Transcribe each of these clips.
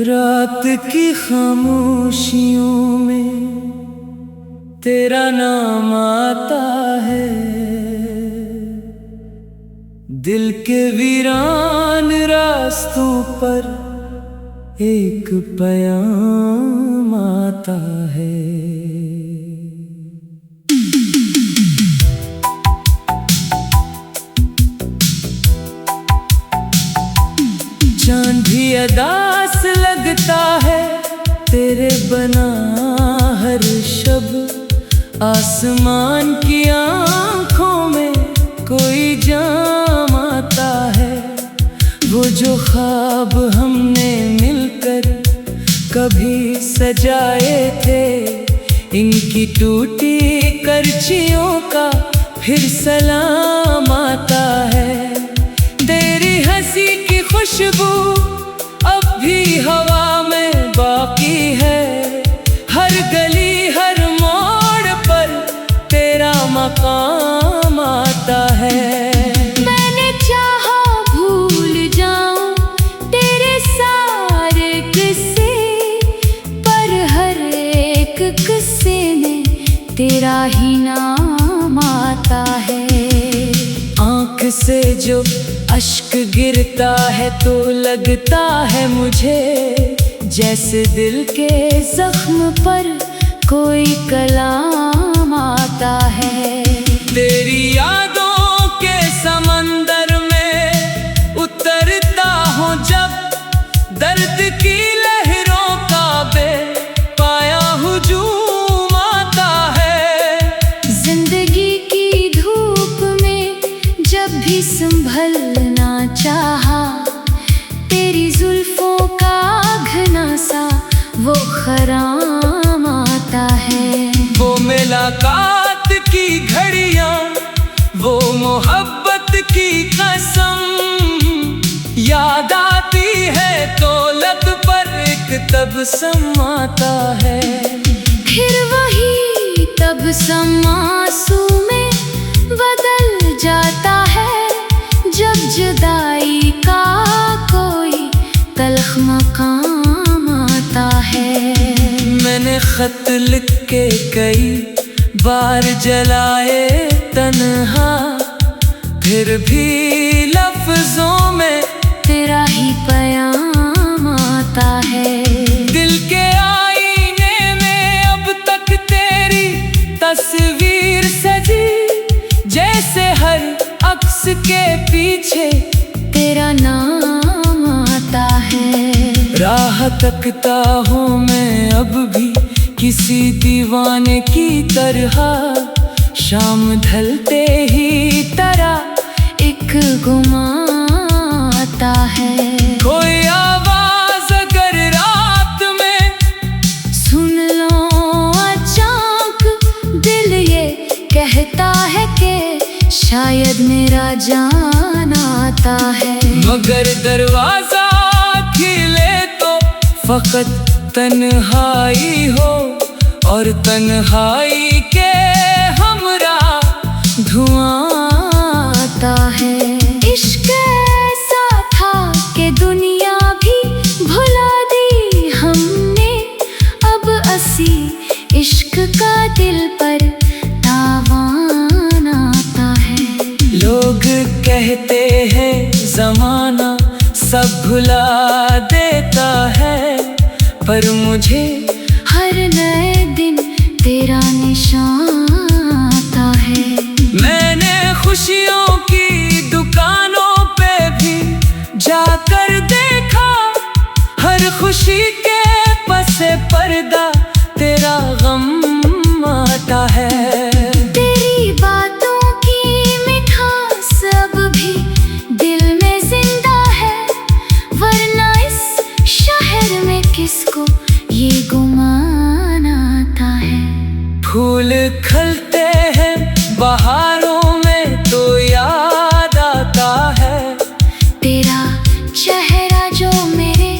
रात की खामोशियों में तेरा नाम आता है, दिल के वीरान रास्तों पर एक पैगाम आता है। चांद भी अदास लगता है तेरे बना हर शब, आसमान की आँखों में कोई जाम आता है। वो जो ख्वाब हमने मिलकर कभी सजाए थे, इनकी टूटी करचियों का फिर सलाम आता है। तेरी हंसी की खुशबू अब भी हवा में बाकी है, हर गली हर मोड़ पर तेरा मकाम आता है। मैंने चाहा भूल जाऊं तेरे सारे किस्से, पर हर एक किस्से में तेरा ही नाम आता है। आँख से जो अश्क गिरता है तो लगता है मुझे जैसे दिल के जख्म पर कोई कलाम आता है। तेरी यादों के समंदर में उतरता हूँ जब, दर्द की लहरों का बेपाया हुजूम आता है। जिंदगी की धूप में जब भी संभलना चाहा, तेरी जुल्फों का घना सा वो खराम आता है। वो मुलाकात की घड़ियां, वो मोहब्बत की कसम याद आती है तो लब पर एक तबस्सुम आता है। फिर वही तबस्सुम आंसू में बदल जाता है, जब जुदाई का कोई तल्ख मकाम आता है। मैंने खत लिख के कई बार जलाए तन्हा, फिर भी लफ्जों में तेरा ही पैगाम आता है। दिल के आईने में अब तक तेरी तस्वीर सजी, जैसे हर अक्स के पीछे तेरा नाम आता है। राह तकता हूँ मैं अब भी किसी दीवाने की तरह, शाम ढलते ही तरह एक गुमा आता है। कोई आवाज अगर रात में सुन लो अचानक, दिल ये कहता है कि शायद मेरा जान आता है। मगर दरवाजा खिले तो फकत तन्हाई हो, और तन्हाई के हमरा धुआं आता है। इश्क ऐसा था कि दुनिया भी भुला दी हमने, अब असी इश्क का दिल पर तावान आता है। लोग कहते हैं जमाना सब भुला देता है, पर मुझे हर नए दिन तेरा निशान आता है। मैंने खुशियों की दुकानों पे भी जाकर देखा, हर खुशी के पसे पर्दा तेरा गम आता है। तेरी बातों की मिठास अब भी दिल में जिंदा है, वरना इस शहर में किसको ये गुमान आता है। फूल खिलते हैं बहारों में तो याद आता है, तेरा चेहरा जो मेरे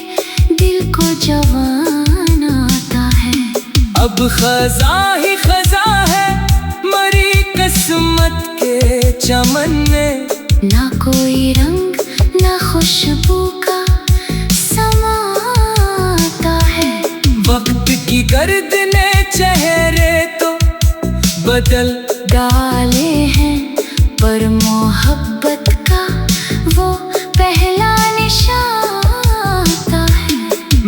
दिल को जवान आता है। अब खजा ही खजा है मरी किस्मत के चमन में। ना कोई रंग ना खुशबू का समाता है। वक्त की गर्द ने चेहरे तो बदल डाले हैं, पर मोहब्बत का वो पहला निशान आता है।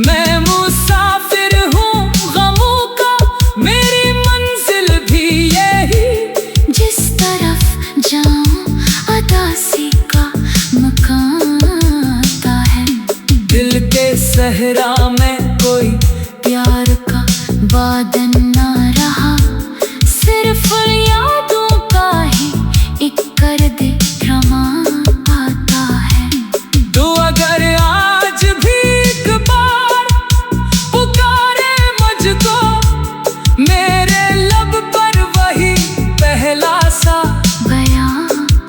मैं मुसाफिर हूँ गमों का, मेरी मंजिल भी यही। जिस तरफ जाऊं अदासी का मकान आता है। दिल के सहरा में कोई प्यार का वादन ना रहा, सिर्फ यादों का ही एक गर्द रमा आता है। तो अगर आज भी एक बार पुकारे मुझको, मेरे लब पर वही पहला सा बयां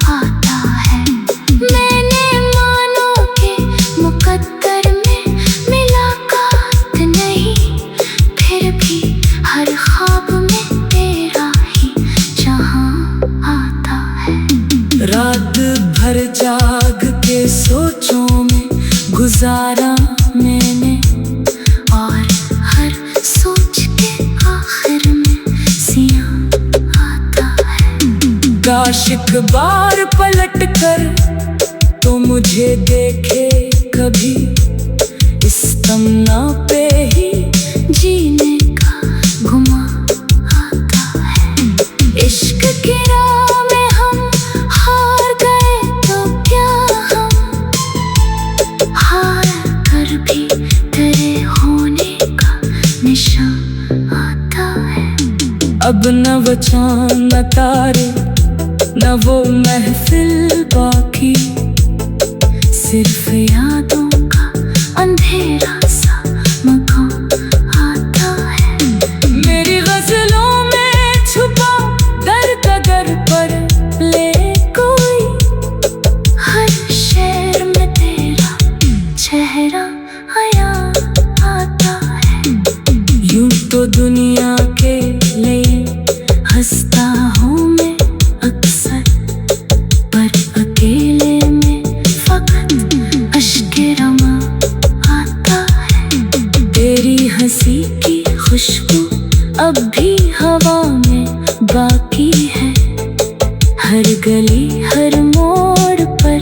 आता है। मैंने मानो के मुकद्दर में मुलाकात नहीं, फिर भी हर ख्वाब में तेरा ही जहां आता है। रात भर जाग के सोचों में गुजारा मैंने, और हर सोच के आखिर में सियां आता है। काश एक बार पलट कर तो मुझे देखे कभी, इस तमन्ना पे ही जीने का गुमा आता है। इश्क की राह में हम हार गए तो क्या, हम हार कर भी तेरे होने का निशान आता है। अब न वो चांद न तारे न वो महफिल बाकी, सिर्फ यादों का अंधेरा सा मकान आता है। मेरी गजलों में छुपा दर्द अगर पर ले कोई, हर शेर में तेरा चेहरा आया आता है। यूं तो दुनिया के लिए हंसता हूँ मैं अक्सर, पर अकेले में फकत अश्के रमा आता है। तेरी हंसी की खुशबू अब भी हवा में बाकी है। हर गली हर मोड़ पर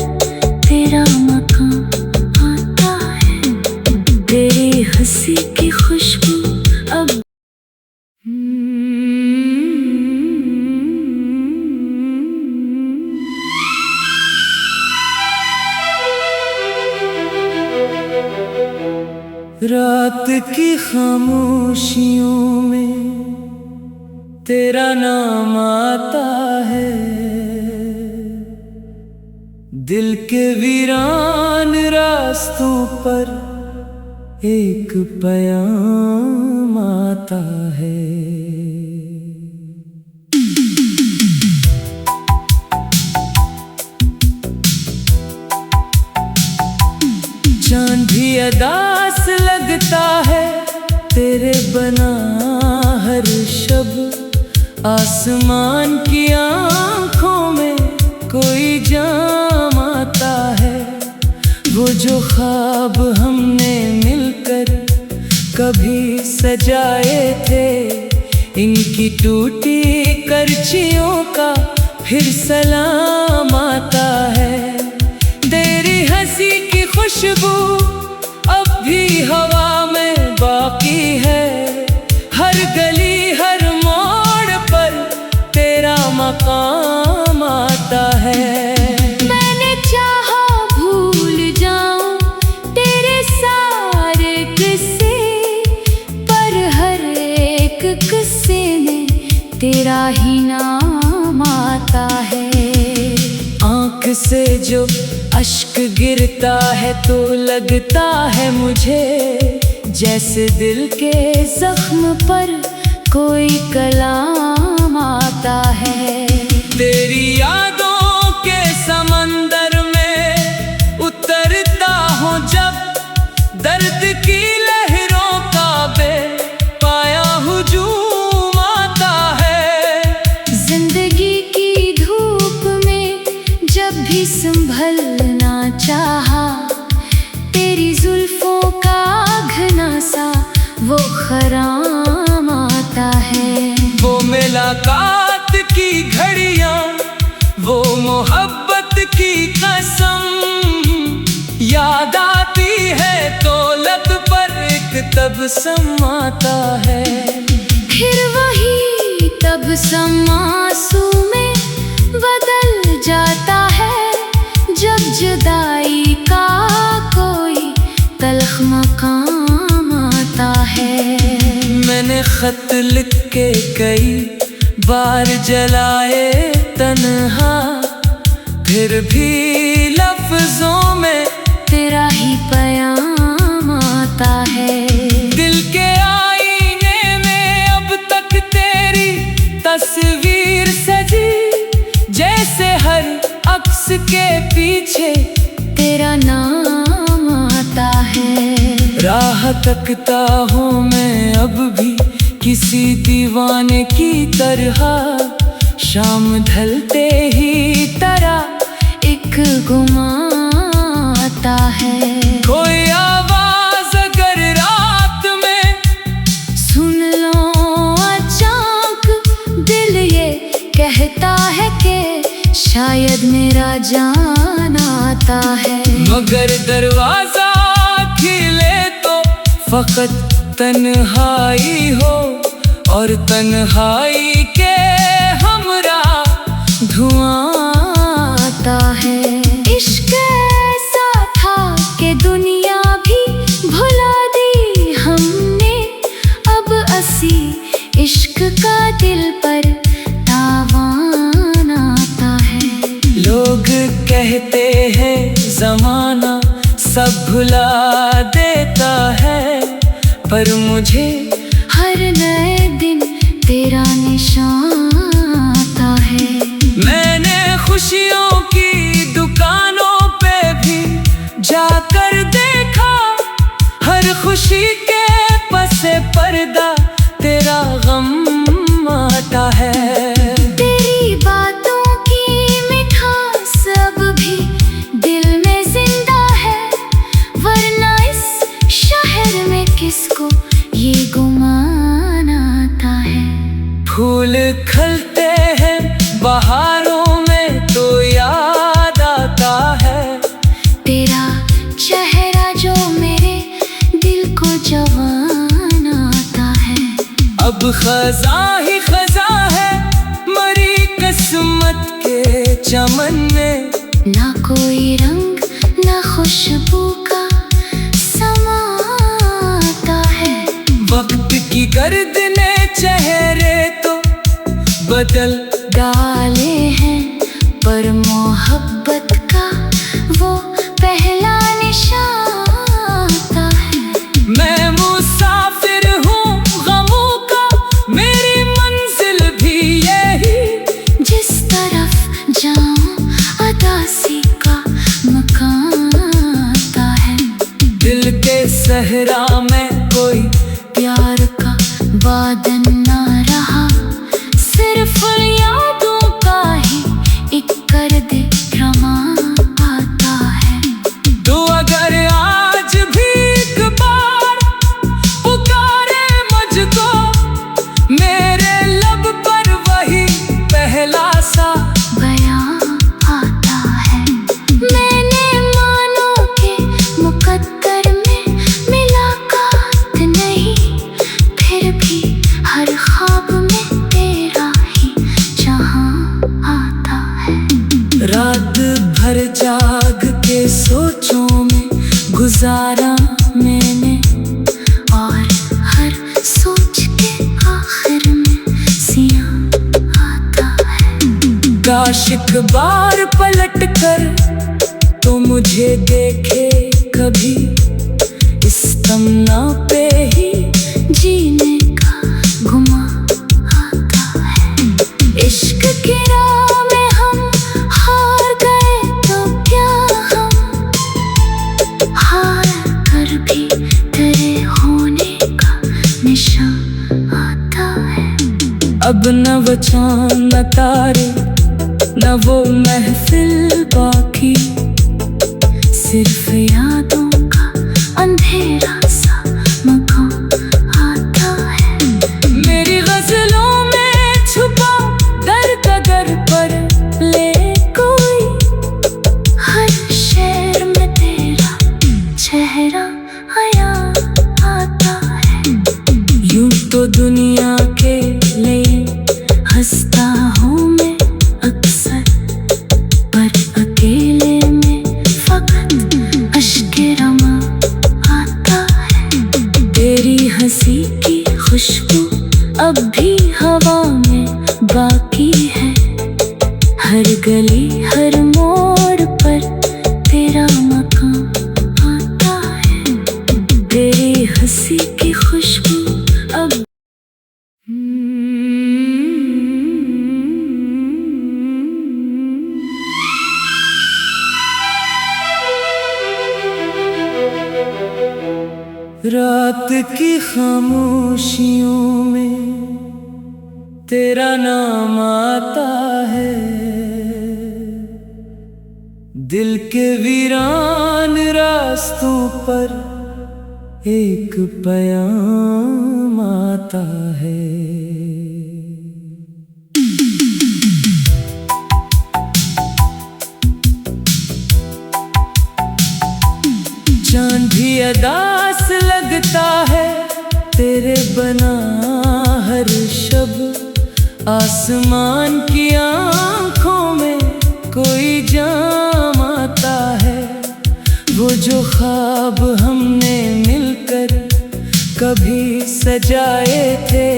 तेरा मकान आता है। तेरी हंसी की खुशबू अब रात की खामोशियों में तेरा नाम आता है। दिल के वीरान रास्तों पर एक पयाम आता है। चांद भी अदास लगता है तेरे बना हर शब, आसमान की आँखों में कोई जाम आता है। वो जो ख्वाब हमने मिलकर कभी सजाए थे, इनकी टूटी करचियों का फिर सलाम आता है। तेरी हंसी की खुशबू अब भी हवा में बाकी है। हर गली हर मोड़ पर तेरा मकाम आता है। मैंने चाहा भूल जाऊं तेरे सारे किस्से, पर हर एक किस्से में तेरा ही नाम आता है। आँख से जो अश्क गिरता है तो लगता है मुझे जैसे दिल के जख्म पर कोई कलाम आता है। तेरी यादों के समंदर में उतरता हूँ जब, दर्द की लहरों का बे पाया हुजूम आता है। वो मुलाकात की घड़ियां, वो मोहब्बत की कसम, याद आती है तो लब पर एक तबस्सुम आता है। फिर वही तबस्सुम आंसू में बदल जाता है, जब जुदाई का कोई तल्ख मकाम आता है। मैंने खत लिख के कई बार जलाए तन्हा, फिर भी लफ्जों में तेरा ही पैगाम आता है। दिल के आईने में अब तक तेरी तस्वीर सजी, जैसे हर अक्स के पीछे तेरा नाम आता है। राह तकता हूँ मैं अब भी किसी दीवाने की तरह, शाम ढलते ही तरह एक गुमा आता है। कोई आवाज अगर रात में सुन लो अचानक, दिल ये कहता है कि शायद मेरा जान आता है। मगर दरवाजा खिले तो फकत तन्हाई हो, और तन्हाई के हमरा धुआं आता है। इश्क ऐसा था कि दुनिया भी भुला दी हमने, अब असी इश्क का दिल पर तावान आता है। लोग कहते हैं जमाना सब भुला देता है, पर मुझे हर नए दिन तेरा निशान आता है। मैंने खुशियों की दुकानों पे भी जाकर देखा, हर खुशी के पसे पर्दा तेरा गम आता है। तेरी बातों की मिठास अब भी दिल में जिंदा है, वरना इस शहर में किसको ये गुमान आता है। फूल खिलते हैं बहारों में तो याद आता है, तेरा चेहरा जो मेरे दिल को जवान आता है। अब खजा ही खजा है मरी किस्मत के चमन में, ना कोई रंग ना खुशबू का समा आता है। वक्त की गर्द ने चेहरे तो बदल डाले हैं, पर मोहब्बत का वो पहला निशान आता है। मैं मुसाफिर हूँ गमों का, मेरी मंजिल भी यही, जिस तरफ जाऊं अदासी का मकान आता है। दिल के सहरा में कोई प्यार का वादन ना रहा, सिर्फ यादों का ही एक कर दे रमा आता है। तो अगर आज भी एक बार पुकारे मुझको, मेरे लब पर वही पहला सा बयां आता है। मैंने मानो के मुकद्दर में मुलाकात नहीं, फिर भी हर ख्वाब में तेरा ही जहां आता है। रात भर जाग के सोचों में गुजारा मैंने, और हर सोच के आखिर में सियां आता है। काश एक बार पलट कर तो मुझे देखे कभी, इस तमन्ना पे ही जीने का गुमा आता है। इश्क की राह में हम हार गए तो क्या, हम हार कर भी तेरे होने का निशान आता है। अब न वो चांद न तारे न वो महफिल बाकी, सिर्फ यादों का अंधेरा सा मकान आता है। मेरी अब भी हवा में बाकी है। हर गली हर मोड़ पर तेरा मकान आता है। तेरी हंसी की खुशबू अब रात की खामोशियों में तेरा नाम आता है। दिल के वीरान रास्तों पर एक पैगाम आता है। चांद भी अदास लगता है तेरे बना हर शब। आसमान की आँखों में कोई जाम आता है। वो जो ख्वाब हमने मिलकर कभी सजाए थे,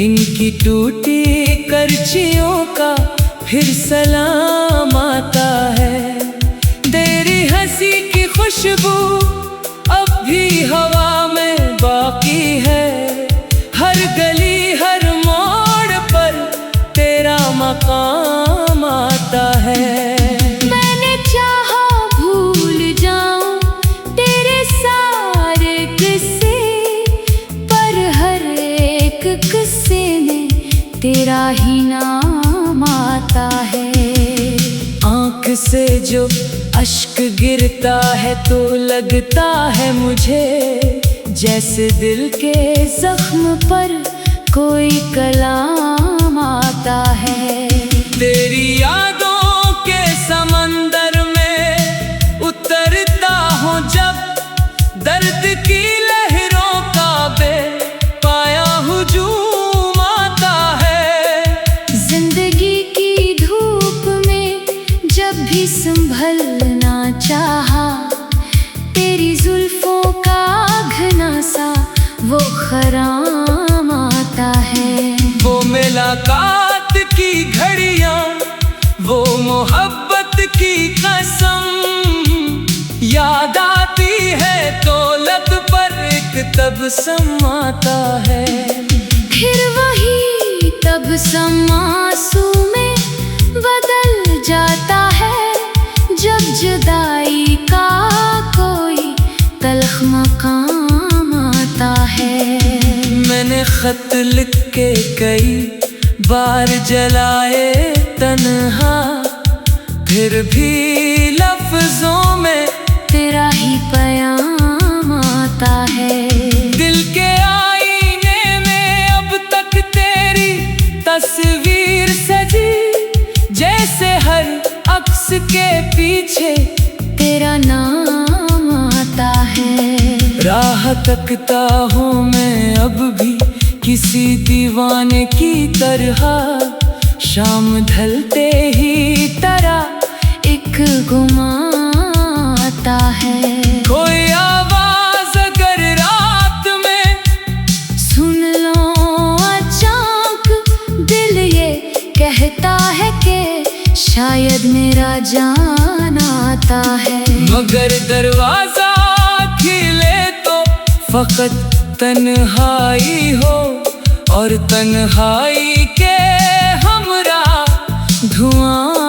इनकी टूटी करचियों का फिर सलाम आता है। तेरी हंसी की खुशबू अब भी हवा में बाकी है। हर गली हर मोड़ पर तेरा मकाम आता है। मैंने चाहा भूल जाऊं तेरे सारे किस्से, पर हर एक किस्से में तेरा ही नाम आता है। आँख से जो अश्क गिरता है तो लगता है मुझे जैसे दिल के जख्म पर कोई कलाम आता है। तेरी यादों के समंदर में उतरता हूँ जब दर्द की लहरों का बेपाया हुजूम आता है। जिंदगी की धूप में जब भी संभलना चाहा, तेरी जुल्फों का घना सा वो खराम आता है। वो मुलाकात की घड़ियां, वो मोहब्बत की कसम याद आती है तो लब पर एक तबस्सुम आता है। फिर वही तबस्सुम आंसू में बदल जाता है जब जुदाई का कोई तल्ख मकाम आता है। मैंने खत लिख के कई बार जलाए तन्हा, फिर भी लफ्जों में तेरा ही पैगाम आता है। दिल के आईने में अब तक तेरी तस्वीर सजी, जैसे हर अक्स के पीछे तेरा नाम आता है। राह तकता हूँ मैं अब भी किसी दीवाने की तरह। शाम ढलते ही तरह एक गुमा आता है। कोई आवाज अगर रात में सुन लो अचानक, दिल ये कहता है कि शायद मेरा जान आता है। मगर दरवाजा खिले तो फकत तन्हाई हो, और तन्हाई के हमरा धुआं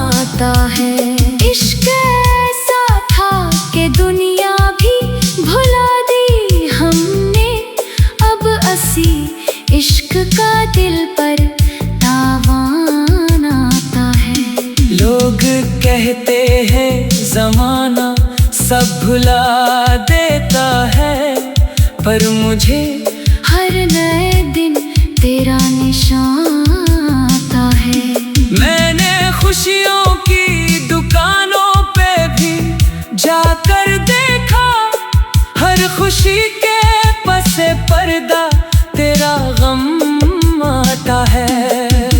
आता है। इश्क ऐसा था कि दुनिया भी भुला दी हमने, अब असी इश्क का दिल पर तावान आता है। लोग कहते हैं जमाना सब भुला देता है, पर मुझे हर नए दिन तेरा निशान आता है। मैंने खुशियों की दुकानों पे भी जाकर देखा, हर खुशी के पसे पर्दा तेरा गम आता है।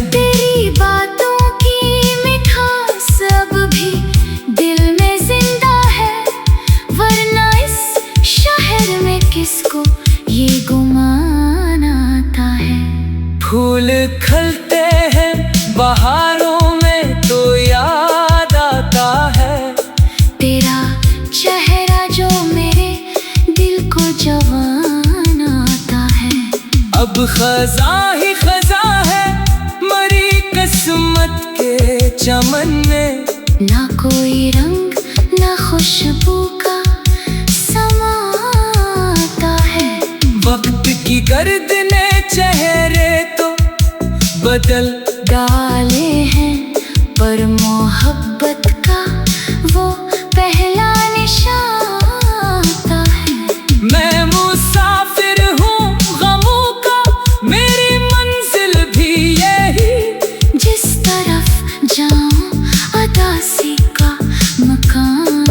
तेरी बातों की मिठास अब भी दिल में जिंदा है, वरना इस शहर में किसको ये गुमान आता है। फूल खिलते हैं बहारों में तो याद आता है तेरा चेहरा जो मेरे दिल को जवान आता है। अब खजा ही खजा है मरी किस्मत के चमन में, ना कोई रंग ना खुशबू का समाता है। वक्त की गर्द ने चेहरे तो बदल डाले हैं पर मोहब्बत का वो पहला निशान आता है। मैं मुसाफिर हूँ गमों का, मेरी मंजिल भी यही। जिस तरफ जाऊं अदासी का मकान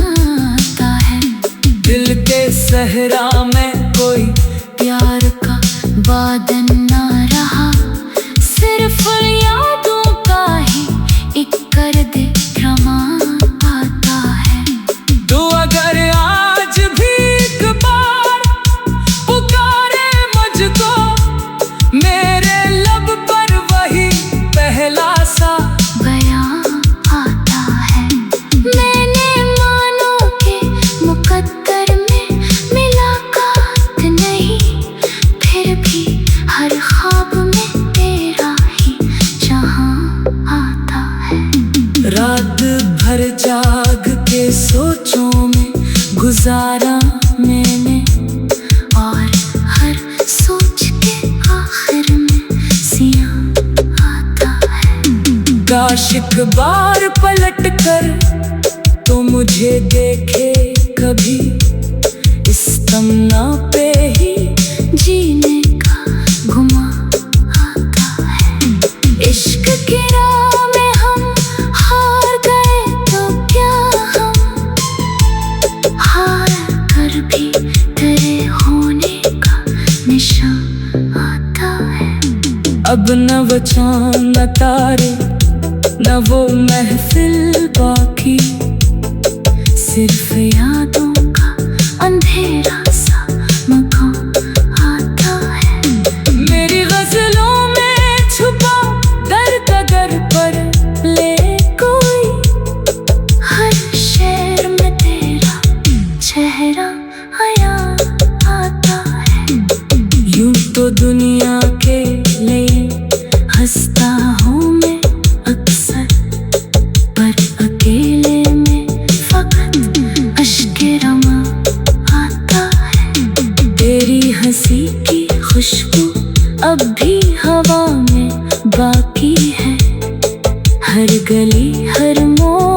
आता है। दिल के सहरा में कोई प्यार का वादन ना रहा, सिर्फ यादों का ही एक गर्द रवां आता है। तो अगर आज भी एक बार पुकारे मुझको, मेरे लब पर वही पहला सा बयां आता है। मैंने मानो के मुकद्दर में मुलाकात नहीं, फिर भी हर ख्वाब में तेरा ही जहां आता है। रात भर जाग के सोचों में गुजारा मैंने, और हर सोच के आखिर में सियां आता है। काश एक बार पलट कर तो मुझे देखे कभी, इस तमन्ना पे ही जीने का गुमा आता है। इश्क की राह में हम हार गए तो क्या, हम हार कर भी तेरे होने का निशान आता है। अब न वो चांद न तारे न वो महफिल बाकी, सिर्फ यादों का अंधेरा सा मकान आता है। मेरी गजलों में छुपा दर्द अगर पर ले कोई, हर शेर में तेरा चेहरा आया आता है। यूं तो दुनिया के लिए हंसता हूँ मैं अक्सर, पर अकेले में फकत अश्के रमा आता है। तेरी हंसी की खुशबू अब भी हवा में बाकी है, हर गली हर मोड़